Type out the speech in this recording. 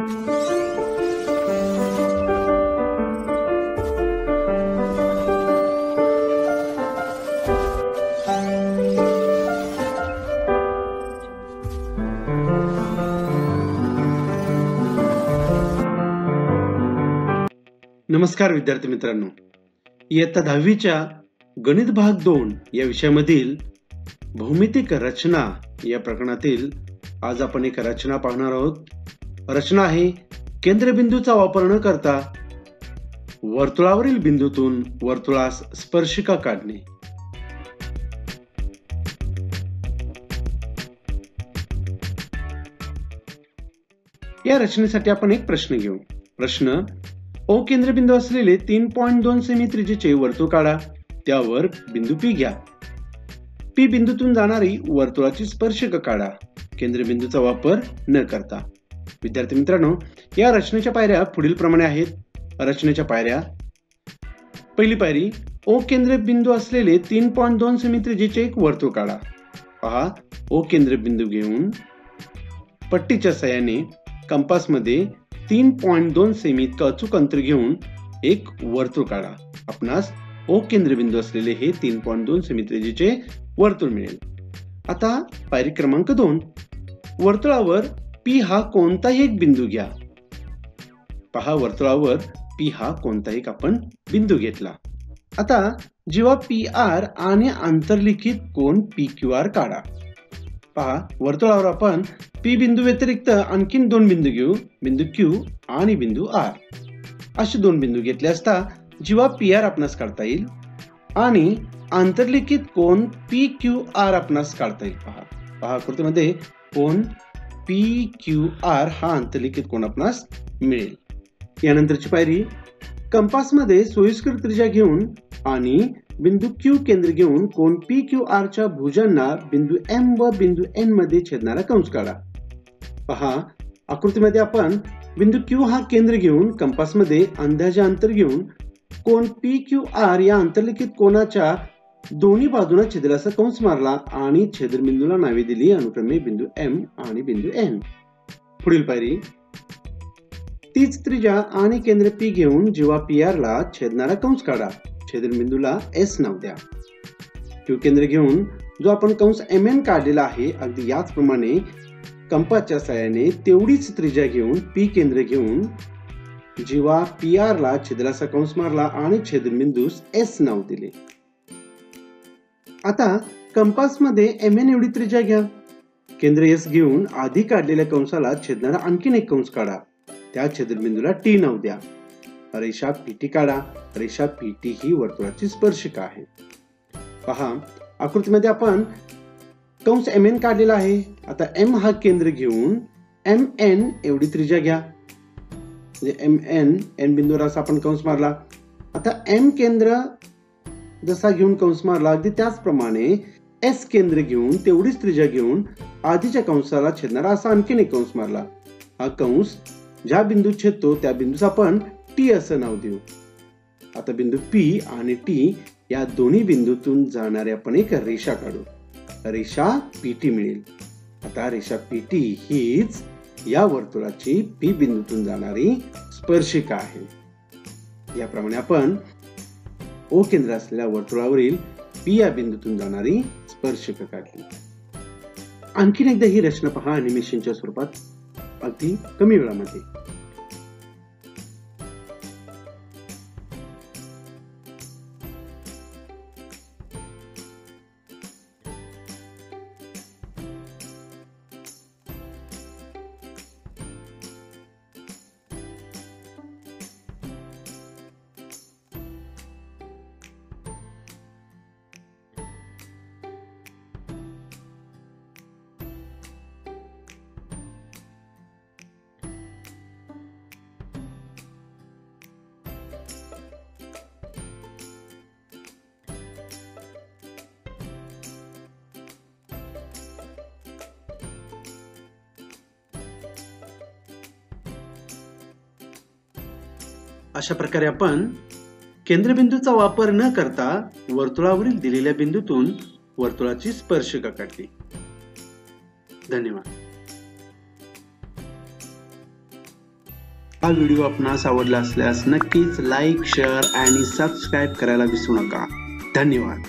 नमस्कार विद्यार्थी मित्रांनो, इयत्ता 10वीच्या गणित भाग 2 या विषयामधील भौमितिक रचना या प्रकरणातील आज आपण एक रचना पाहणार आहोत. रचना आहे केंद्रबिंदूचा वापर न करता वर्तुळावरील बिंदूतून वर्तुळास स्पर्शिका काढणे. या रचनेसाठी आपण एक प्रश्न घेऊ. प्रश्न: ओ केंद्रबिंदू असलेले 3.2 सेमी त्रिज्येचे वर्तुळ काढा. त्यावर बिंदू P घ्या. P बिंदूतून जाणारी वर्तुळाची स्पर्शिका काढा केंद्रबिंदूचा वापर न करता. विद्यार्थी मित्रांनो, या रचनेच्या पायऱ्या पुढील प्रमाणे आहेत. रचनेच्या पायऱ्या: पहिली पायरी, ओ केंद्रबिंदू असलेले 3.2 सेमी त्रिज्येचे एक वर्तुळ काढा. पहा, ओ केंद्रबिंदू घेऊन पट्टीच्या साहाय्याने कंपासमध्ये 3.2 सेमी इतकं अचूक अंतर घेऊन एक वर्तुळ काढा. आपणास ओ केंद्रबिंदू असलेले हे 3.2 सेमी त्रिज्येचे वर्तुळ मिळेल. आता पायरी क्रमांक 2, वर्तुळावर P हा कोणताही एक बिंदू घ्या. पहा, वर्तुळावर P हा कोणताही एक आपण बिंदू घेतला. आता जेव्हा PR आणि आंतरलिखित कोन PQR काढा. पहा, वर्तुळावर आपण P बिंदू व्यतिरिक्त आणखीन 2 बिंदू घेऊ, बिंदू Q आणि बिंदू R. असे 2 बिंदू घेतले असता जेव्हा PR आपणास काढता येईल आणि आंतरलिखित कोन PQR आपणास काढता येईल. पहा, आकृतीमध्ये कोन PQR हा आंतरलिखित कोन आपणास मिळेल. यानंतरची पायरी, कंपासमध्ये सोयीस्कर त्रिज्या घेऊन आणि बिंदू Q केंद्र घेऊन कोन PQR च्या भुजांना बिंदू M व बिंदू N मध्ये छेदणारा कंस काढा. पहा, आकृतीमध्ये आपण बिंदू Q हा केंद्र घेऊन कंपासमध्ये अंदाजे अंतर घेऊन कोन PQR या आंतरलिखित कोनाच्या दोन्ही बाजूंना छेदलेला कंस मारला आणि छेदनबिंदूला नावे दिली अनुक्रमे बिंदू M आणि बिंदू N. पुढील पायरी, तीच त्रिज्या आणि केंद्र P घेऊन जेव्हा PR ला छेदणारा कंस काढा. छेदनबिंदूला S नाव द्या. Q केंद्र घेऊन जो आपण कंस MN काढलेला आहे, अगदी याचप्रमाणे कंपासच्या साहाय्याने तेवढीच त्रिज्या घेऊन P केंद्र घेऊन जेव्हा PR ला छेदलेला कंस मारला आणि छेदनबिंदूस S नाव दिले. आता कंपासमध्ये MN एवढी त्रिज्या घ्या. केंद्र S घेऊन आधी काढलेल्या कंसाला छेदणारा आणखीन एक कंस काढा. त्या छेदनबिंदूला T नाव द्या. रेषा PT काढा. रेषा PT ही वर्तुळाची स्पर्शिका आहे. पहा, आकृतीमध्ये आपण कंस MN काढलेला आहे. आता M हा केंद्र घेऊन MN एवढी त्रिज्या घ्या. म्हणजे N बिंदूवर असा आपण कंस मारला. आता M केंद्र जसा घेऊन कंस मारला, अगदी त्याचप्रमाणे S केंद्र घेऊन तेवढीच त्रिज्या घेऊन आधीच्या कंसाला छेदणारा असा आणखीन एक कंस मारला. हा कंस ज्या बिंदूत छेदतो त्या बिंदूस आपण T असं नाव देऊ. आता बिंदू P आणि T या दोन्ही बिंदूतून जाणारी आपण एक रेषा काढू. रेषा PT मिळेल. आता रेषा PT हीच या वर्तुळाची P बिंदूतून जाणारी स्पर्शिका आहे. याप्रमाणे आपण O केंद्र असलेल्या वर्तुळावरील P या बिंदूतून जाणारी स्पर्शिका काढली. आणखीन एकदा ही रचना पहा अॅनिमेशनच्या स्वरूपात, अगदी कमी वेळामध्ये. अशा प्रकारे आपण केंद्रबिंदूचा वापर न करता वर्तुळावरील दिलेल्या बिंदूतून वर्तुळाची स्पर्शिका काढली. धन्यवाद. हा व्हिडिओ आपणास आवडला असल्यास नक्कीच लाईक, शेअर आणि सबस्क्राईब करायला विसरू नका. धन्यवाद.